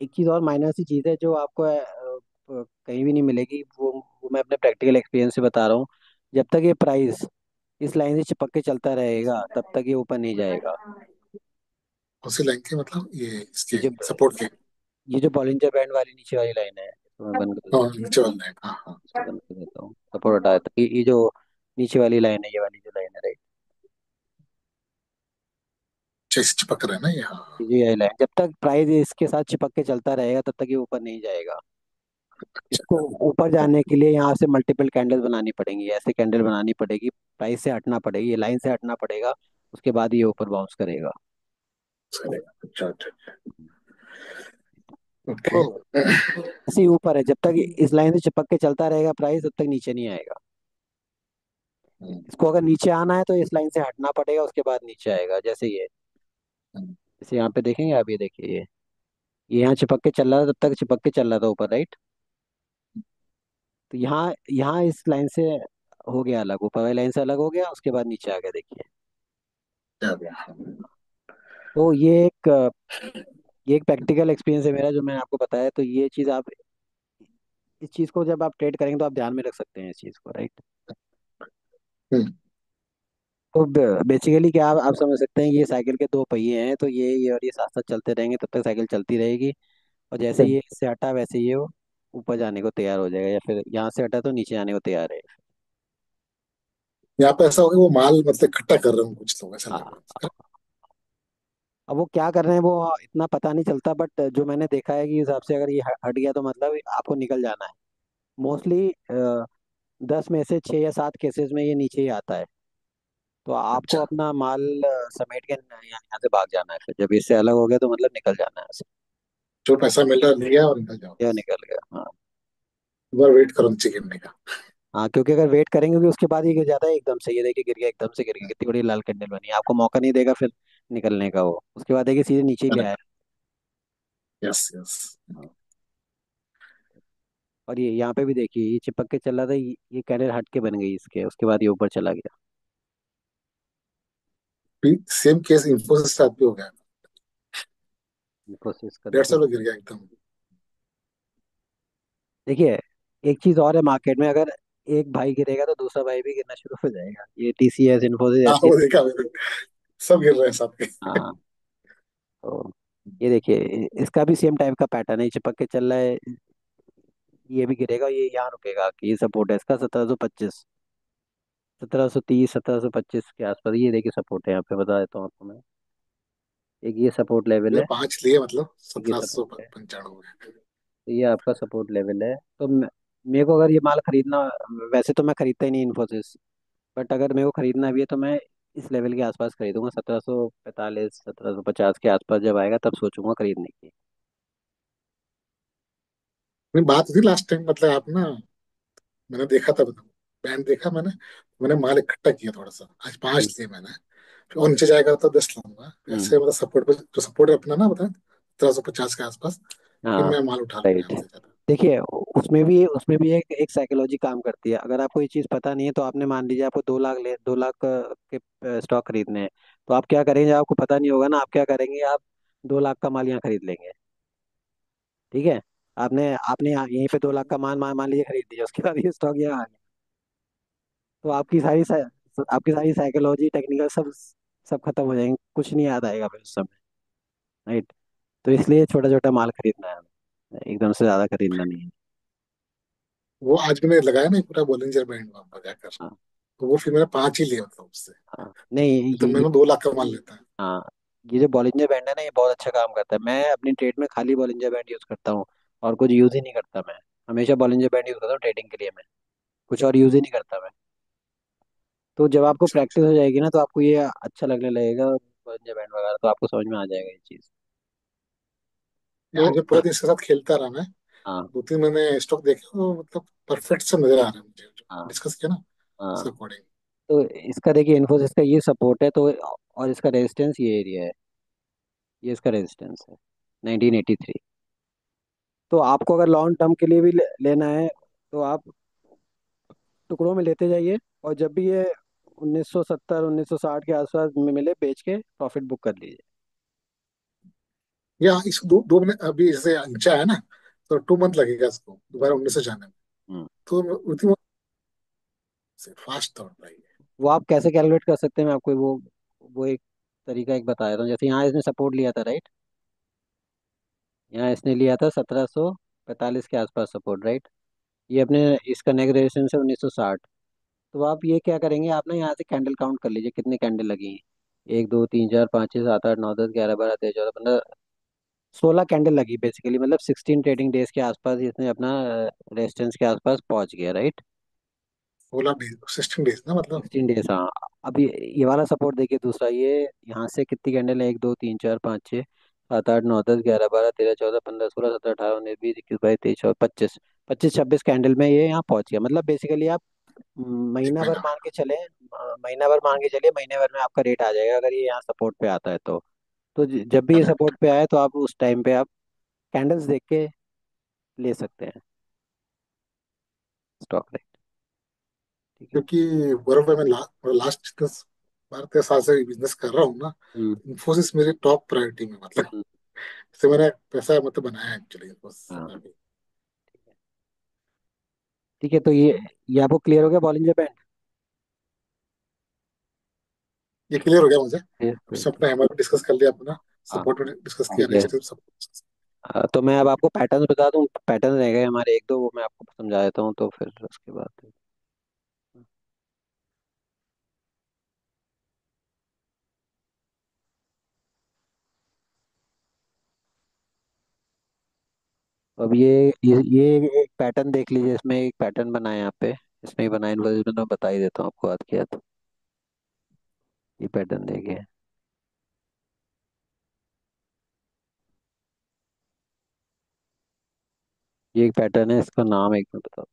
चीज और माइनर सी चीज है जो आपको कहीं भी नहीं मिलेगी, वो मैं अपने प्रैक्टिकल एक्सपीरियंस से बता रहा हूँ। जब तक ये प्राइस इस लाइन से चिपक के चलता रहेगा, तब तक ये ऊपर नहीं जाएगा। उसी लाइन के मतलब ये ये इसके जो सपोर्ट के। ये जो बॉलिंजर बैंड वाली नीचे वाली लाइन है, इसको मैं बंद कर हाँ, देता हूँ। नीचे वाला लाइन, हाँ हाँ। इसको बंद कर देता हूँ, सपोर्ट हटा देता हूँ। ये जो नीचे वाली लाइन है, ये वाली जो लाइन है, राइट, अच्छा, इसे चिपक रहा है ना ये, हाँ। ये जो ये लाइन, जब तक प्राइस इसके साथ चिपक के चलता रहेगा तब तक ये ऊपर नहीं जाएगा। इसको अच्छा। ऊपर जाने के लिए यहाँ से मल्टीपल कैंडल बनानी पड़ेंगी, ऐसे कैंडल बनानी पड़ेगी, प्राइस से हटना पड़ेगी, ये लाइन से हटना पड़ेगा, उसके बाद ये ऊपर बाउंस करेगा। चलेगा, अच्छा अच्छा। तो ओके। इसी ऊपर है, जब तक इस लाइन से चिपक के चलता रहेगा प्राइस, तब तक नीचे नहीं आएगा। इसको अगर नीचे आना है तो इस लाइन से हटना पड़ेगा, उसके बाद नीचे आएगा, जैसे ये, जैसे यहाँ पे देखेंगे आप, ये देखिए, ये यहाँ चिपक के चल रहा था, तब तक चिपक के चल रहा था ऊपर, राइट। तो यहाँ यहाँ इस लाइन से हो गया अलग, ऊपर वाली लाइन से अलग हो गया, उसके बाद नीचे आ गया, देखिए। तो ये एक प्रैक्टिकल एक्सपीरियंस है मेरा जो मैंने आपको बताया, तो ये चीज़ आप इस चीज़ को जब आप ट्रेड करेंगे तो आप ध्यान में रख सकते हैं इस चीज़ को, राइट। हम्म। तो बेसिकली क्या आप समझ सकते हैं, ये साइकिल के दो पहिए हैं, तो ये और ये साथ साथ चलते रहेंगे तब तक साइकिल चलती रहेगी। और जैसे हम्म। ये इससे हटा वैसे ये वो ऊपर जाने को तैयार हो जाएगा, या फिर यहाँ से हटा तो नीचे आने को तैयार है। यहाँ पे ऐसा होगा वो माल मतलब इकट्ठा कर रहे हो कुछ लोग, ऐसा लग रहा हाँ। है। अब वो क्या कर रहे हैं वो इतना पता नहीं चलता, बट जो मैंने देखा है कि इस हिसाब से अगर ये हट गया तो मतलब आपको निकल जाना है। मोस्टली 10 में से 6 या 7 केसेस में ये नीचे ही आता है। तो आपको अच्छा, अपना माल समेट के यहाँ से भाग जाना है, फिर जब इससे अलग हो गया तो मतलब निकल जाना है ऐसे। जो पैसा मिल रहा है लिया और निकल जाओ। यह निकल गया, हाँ। एक बार वेट करो नीचे गिरने का। हाँ, क्योंकि अगर वेट करेंगे कि उसके बाद ही गिर जाता है एकदम से, ये देखिए गिर गया, एकदम से गिर गया, कितनी बड़ी लाल कैंडल बनी, आपको मौका नहीं देगा फिर निकलने का। वो उसके बाद देखिए सीधे नीचे ही पे अरे, आया। Yes yes. हाँ। और ये यहाँ पे भी देखिए, ये चिपक के चल रहा था, ये कैंडल हट के बन गई इसके, उसके बाद ये ऊपर चला गया। सेम केस इंफोसिस के साथ भी हो गया। इन्फोसिस का 150 देखिए। पे गिर गया एकदम। देखिए, एक चीज और है मार्केट में, अगर एक भाई गिरेगा तो दूसरा भाई भी गिरना शुरू हो जाएगा। ये टीसीएस इन्फोसिस हाँ, ऐसी। वो देखा मैंने, सब गिर रहे हैं साथ के। हाँ। तो ये देखिए, इसका भी सेम टाइप का पैटर्न है, ये चिपक के चल रहा है। ये भी गिरेगा, ये यहाँ रुकेगा, कि ये सपोर्ट है इसका 1725, 1730, 1725 के आसपास। ये देखिए सपोर्ट है, यहाँ पे बता देता हूँ आपको मैं। एक ये सपोर्ट लेवल ये है, 5 लिए मतलब एक ये 1700 सपोर्ट है, 95। तो ये आपका सपोर्ट लेवल है। तो मेरे को अगर ये माल खरीदना, वैसे तो मैं खरीदता ही नहीं इन्फोसिस, बट अगर मेरे को खरीदना भी है तो मैं इस लेवल के आसपास खरीदूंगा, 1745, 1750 के आसपास जब आएगा तब सोचूंगा खरीदने की। नहीं, बात हुई लास्ट टाइम मतलब आप ना, मैंने देखा था मतलब, बैंड देखा मैंने, मैंने माल इकट्ठा किया थोड़ा सा, आज हम्म। 5 लिए मैंने। फिर और नीचे जाएगा तो 10 लाऊंगा हम्म। ऐसे, मतलब सपोर्ट पे जो सपोर्ट है अपना ना, बताए 1750 के आसपास। फिर हाँ, मैं माल उठा लूंगा राइट। यहाँ से ज्यादा। देखिए, उसमें भी एक साइकोलॉजी काम करती है। अगर आपको ये चीज़ पता नहीं है तो आपने मान लीजिए आपको 2 लाख 2 लाख के स्टॉक खरीदने हैं, तो आप क्या करेंगे, जब आपको पता नहीं होगा ना, आप क्या करेंगे, आप 2 लाख का माल यहाँ खरीद लेंगे। ठीक है। आपने आपने यहीं पे 2 लाख का माल मान मान लीजिए खरीद लिया, उसके बाद ये स्टॉक यहाँ आ गया, तो आपकी सारी साइकोलॉजी टेक्निकल सब सब खत्म हो जाएंगे, कुछ नहीं याद आएगा फिर उस समय, राइट। तो इसलिए छोटा छोटा माल खरीदना है हमें, एकदम से ज्यादा खरीदना नहीं है। वो आज मैंने लगाया ना पूरा बॉलिंजर बैंड वहां पर जाकर, हाँ। तो वो फिर मैंने 5 ही लिए मतलब उससे। हाँ, नहीं, नहीं तो मैंने 2 लाख का माल लेता है। हाँ, ये जो बॉलिंजर बैंड है ना, ये बहुत अच्छा काम करता है। मैं अपनी ट्रेड में खाली बॉलिंजर बैंड यूज करता हूँ, और कुछ यूज ही नहीं करता मैं। हमेशा बॉलिंजर बैंड यूज करता हूँ ट्रेडिंग के लिए मैं, कुछ और यूज ही नहीं करता मैं। तो जब आपको अच्छा प्रैक्टिस अच्छा। हो जाएगी ना तो आपको ये अच्छा लगने लगेगा, बॉलिंजर बैंड वगैरह, तो आपको समझ में आ जाएगा ये चीज़। ये तो आज मैं पूरा दिन इसके साथ खेलता रहा मैं। हाँ। 2 3 मैंने स्टॉक देखे, वो मतलब परफेक्ट से नजर आ रहा है मुझे, जो हाँ। डिस्कस किया ना हाँ। उसके अकॉर्डिंग। तो इसका देखिए, इन्फोसिस का ये सपोर्ट है, तो और इसका रेजिस्टेंस ये एरिया है, ये इसका रेजिस्टेंस है 1983। तो आपको अगर लॉन्ग टर्म के लिए भी लेना है तो आप टुकड़ों में लेते जाइए, और जब भी ये 1970 1960 के आसपास में मिले, बेच के प्रॉफिट बुक कर लीजिए। या इस दो महीने अभी जैसे नीचा है ना, तो 2 मंथ लगेगा इसको दोबारा 19 से जाने में। हम्म। तो उतनी फास्ट दौड़ रही है। वो आप कैसे कैलकुलेट कर सकते हैं, मैं आपको वो एक तरीका एक बता देता हूँ। जैसे यहाँ इसने सपोर्ट लिया था, राइट। यहाँ इसने लिया था 1745 के आसपास सपोर्ट, राइट। ये अपने इसका नेक रेजिस्टेंस है 1960। तो आप ये क्या करेंगे, आप ना यहाँ से कैंडल काउंट कर लीजिए कितने कैंडल लगी हैं। 1 2 3 4 5 6 7 8 9 10 11 12 13 14 15 16 कैंडल लगी बेसिकली, मतलब 16 ट्रेडिंग डेज के आसपास इसने अपना रेजिस्टेंस के आसपास पहुंच गया, राइट। 16 डेज 16 डेज ना मतलब। 16 डेज, हाँ। अभी ये वाला सपोर्ट देखिए दूसरा, ये यहाँ से कितनी कैंडल है, 1 2 3 4 5 6 7 8 9 10 11 12 13 14 15 16 17 18 19 20 21 22 23 24 25 25 26 कैंडल में ये यहाँ पहुंच गया। मतलब बेसिकली आप एक महीना भर महीना मान के चले, महीना भर मान के चलिए, महीने भर में आपका रेट आ जाएगा अगर ये यहाँ सपोर्ट पे आता है तो जब भी ये में। सपोर्ट पे आए तो आप उस टाइम पे आप कैंडल्स देख के ले सकते हैं स्टॉक, राइट। ठीक है। क्योंकि बर्फ में मैं लास्ट 10 12 13 साल से बिजनेस कर रहा हूँ ना, हम्म। इन्फोसिस मेरी टॉप प्रायोरिटी में मतलब। हम्म। इससे मैंने पैसा मतलब बनाया एक्चुअली इन्फोसिस से हाँ। काफी। ठीक है, तो ये आपको क्लियर हो गया बॉलिंजर बैंड? ये क्लियर हो गया मुझे। फिर अब फिर सब अपना हैमर डिस्कस कर लिया अपना, हाँ, सपोर्ट डिस्कस किया, ठीक है। नेचर सब discuss तो मैं अब आपको पैटर्न बता दूं, पैटर्न रह गए हमारे एक दो, वो मैं आपको समझा देता हूँ तो फिर उसके बाद। अब ये एक पैटर्न देख लीजिए, इसमें एक पैटर्न बना है यहाँ पे, इसमें ही बना है इन्वर्स, मैं बता ही देता हूँ आपको याद किया तो। ये पैटर्न देखिए, ये एक पैटर्न है, इसका नाम एक मैं बताता हूँ।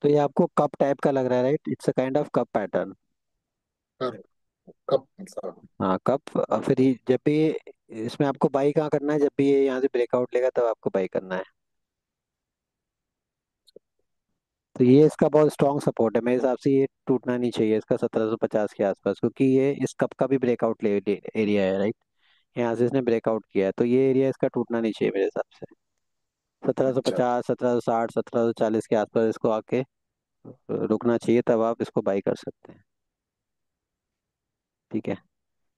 तो ये आपको कप टाइप का लग रहा है, right? It's a kind of cup pattern. कर कब मतलब। हाँ, कप। फिर जब भी इसमें आपको बाई कहाँ करना है, जब भी ये यहाँ से ब्रेकआउट लेगा तब आपको बाई करना है। तो ये इसका बहुत स्ट्रॉन्ग सपोर्ट है, मेरे हिसाब से ये टूटना नहीं चाहिए इसका 1750 के आसपास, क्योंकि ये इस कप का भी ब्रेकआउट एरिया है, राइट? यहाँ से इसने ब्रेकआउट किया है, तो ये एरिया इसका टूटना नहीं चाहिए मेरे हिसाब से। सत्रह सौ अच्छा, पचास 1760 1740 के आसपास इसको आके रुकना चाहिए, तब आप इसको बाई कर सकते हैं। ठीक है,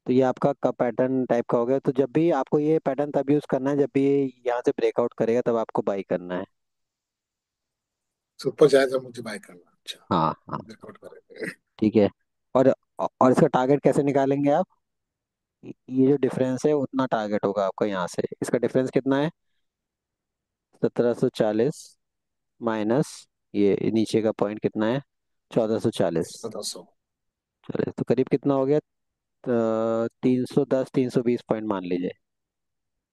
तो ये आपका कप पैटर्न टाइप का हो गया। तो जब भी आपको ये पैटर्न तब यूज करना है जब भी ये यहाँ से ब्रेकआउट करेगा, तब आपको बाई करना है। सुपर जायजा मुझे बाय करना। अच्छा, हाँ हाँ, वर्कआउट करेंगे। ठीक है। और और इसका टारगेट कैसे निकालेंगे आप? ये जो डिफरेंस है उतना टारगेट होगा आपका यहाँ से। इसका डिफरेंस कितना है? 1740 माइनस ये नीचे का पॉइंट कितना है? 1440। 1700। चलिए, तो करीब कितना हो गया? 310 320 पॉइंट मान लीजिए।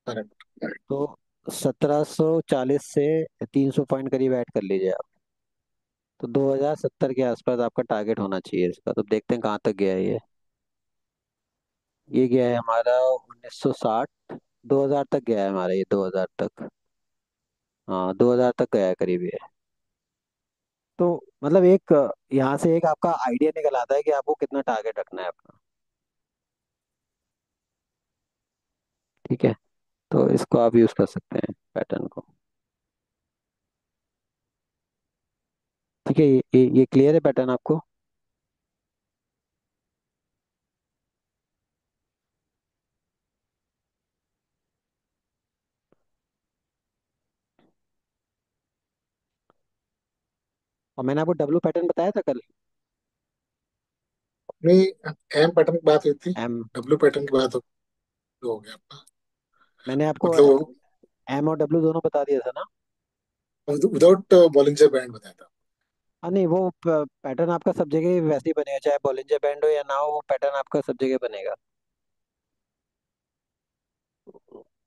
करेक्ट। तो 1740 से 300 पॉइंट करीब ऐड कर लीजिए आप। तो 2070 के आसपास आपका टारगेट होना चाहिए इसका। तो देखते हैं कहाँ तक गया है ये गया है हमारा 1960। 2000 तक गया है हमारा, ये 2000 तक। हाँ, 2000 तक गया है करीब ये। तो मतलब एक यहाँ से एक आपका आइडिया निकल आता है कि आपको कितना टारगेट रखना है अपना। ठीक है, तो इसको आप यूज कर सकते हैं पैटर्न को। ठीक है, ये क्लियर है पैटर्न आपको? और मैंने आपको डब्लू पैटर्न बताया था कल। अपनी एम पैटर्न की बात हुई थी, एम, डब्ल्यू पैटर्न की बात हो गया अपना। मैंने आपको मतलब एम और डब्लू दोनों बता दिया था ना। विदाउट बॉलिंजर बैंड बताया था। हाँ नहीं, वो पैटर्न आपका सब जगह वैसे ही बनेगा, चाहे बॉलिंजर बैंड हो या ना हो, वो पैटर्न आपका सब जगह बनेगा।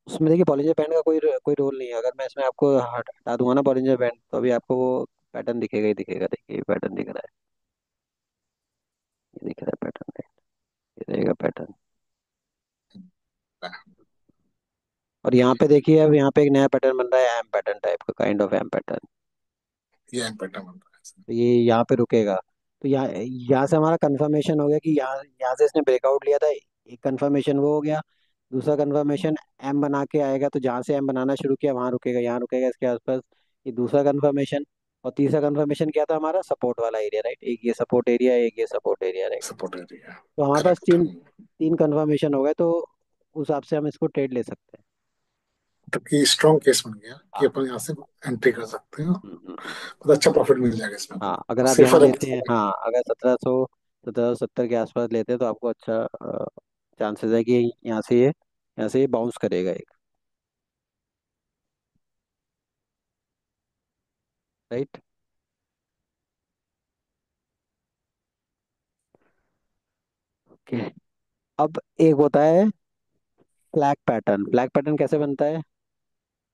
उसमें देखिए, बॉलिंजर बैंड का कोई रोल नहीं है। अगर मैं इसमें आपको हटा दूंगा ना बॉलिंजर बैंड, तो अभी आपको वो पैटर्न दिखेगा ही दिखेगा। देखिए, ये पैटर्न दिख रहा है, ये दिख रहा है पैटर्न, ये रहेगा पैटर्न। और यहाँ पे देखिए, अब यहाँ पे एक नया पैटर्न बन रहा है, एम पैटर्न टाइप का, काइंड ऑफ एम पैटर्न। ये एम पैटर्न बन रहा है। तो ये यहाँ पे रुकेगा। तो यहाँ से हमारा कंफर्मेशन हो गया कि यहाँ से इसने ब्रेकआउट लिया था। एक कंफर्मेशन वो हो गया। दूसरा कंफर्मेशन एम बना के आएगा, तो जहाँ से एम बनाना शुरू किया वहाँ रुकेगा, यहाँ रुकेगा इसके आसपास। ये दूसरा कंफर्मेशन। और तीसरा कंफर्मेशन क्या था हमारा? सपोर्ट वाला एरिया, राइट? एक ये सपोर्ट एरिया, एक ये support area, right? Support area. तो हमारे पास करेक्ट। तीन तीन कंफर्मेशन हो गए, तो उस हिसाब से हम इसको ट्रेड ले सकते हैं। तो कि स्ट्रॉन्ग केस बन गया कि हाँ। अपन यहाँ से एंट्री कर सकते हैं। हम्म। बहुत अच्छा प्रॉफिट मिल जाएगा इसमें अपन हाँ, को, अगर आप यहाँ सेफर है लेते हैं, मतलब। हाँ, अगर 1770 के आसपास लेते हैं तो आपको अच्छा चांसेस है कि यहाँ से ये बाउंस करेगा एक, राइट? ओके। अब एक होता है फ्लैग पैटर्न। फ्लैग पैटर्न कैसे बनता है?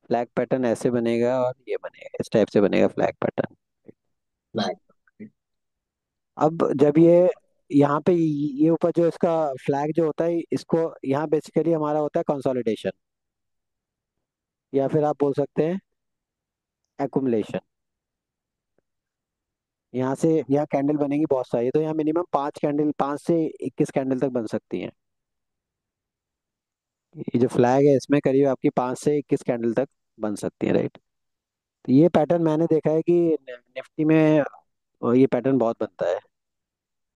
फ्लैग पैटर्न ऐसे बनेगा और ये बनेगा, इस टाइप से बनेगा फ्लैग पैटर्न। फ्लैग। अब जब ये यहाँ पे ये ऊपर जो इसका फ्लैग जो होता है, इसको यहाँ बेसिकली हमारा होता है कंसोलिडेशन, या फिर आप बोल सकते हैं एक्युमुलेशन। यहाँ से यहाँ कैंडल बनेगी बहुत सारी, तो यहाँ मिनिमम 5 कैंडल, 5 से 21 कैंडल तक बन सकती हैं। ये जो फ्लैग है इसमें करीब आपकी 5 से 21 कैंडल तक बन सकती है, राइट। तो ये पैटर्न मैंने देखा है कि निफ्टी में ये पैटर्न बहुत बनता है।